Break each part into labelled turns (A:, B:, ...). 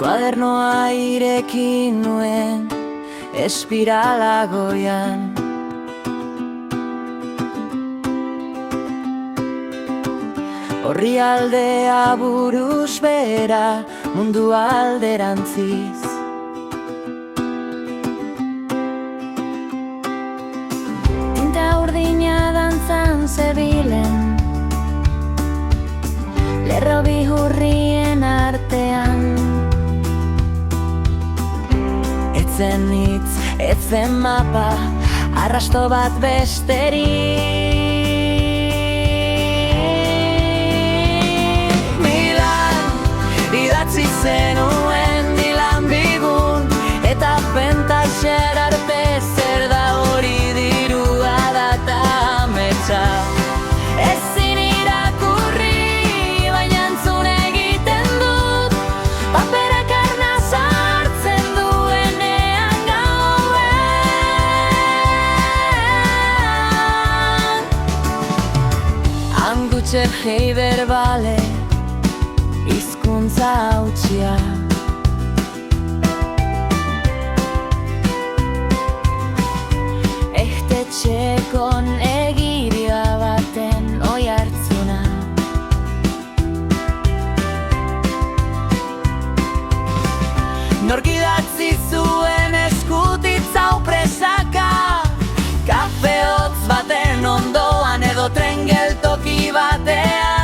A: Kuadernoa ireki nuen espirala goian. Horri aldea buruz bera, mundu alderantziz. Tinta urdina dantzan zebilen, lerro bihurrien artean. Etzen hitz, etzen mapa, arrasto bat besterik. Idatzi zenuen Milan bigun, eta pentaxer arte zer da hori dirua data ametsa. Ezin irakurri, baina entzun egiten dut, paperak arnaz hartzen duenean gauean. Angutxe heiber bale, hizkuntza hautsia. Ehtetxekon egiria baten oihartzuna. Nork idatzi zuen eskutitz hau presaka, kafe hotz baten ondoan edo tren geltoki batean.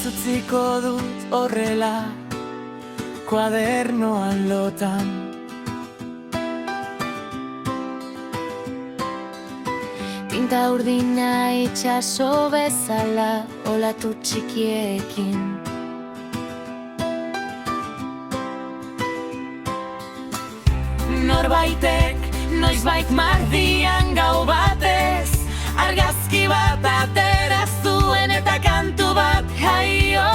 A: Utziko dut horrela kuadernoan lotan. Tinta urdina itxaso bezala olatu txikiekin. Norbaitek noizbait mardian gau batez argazki bat atera zuen eta kantu bat jaio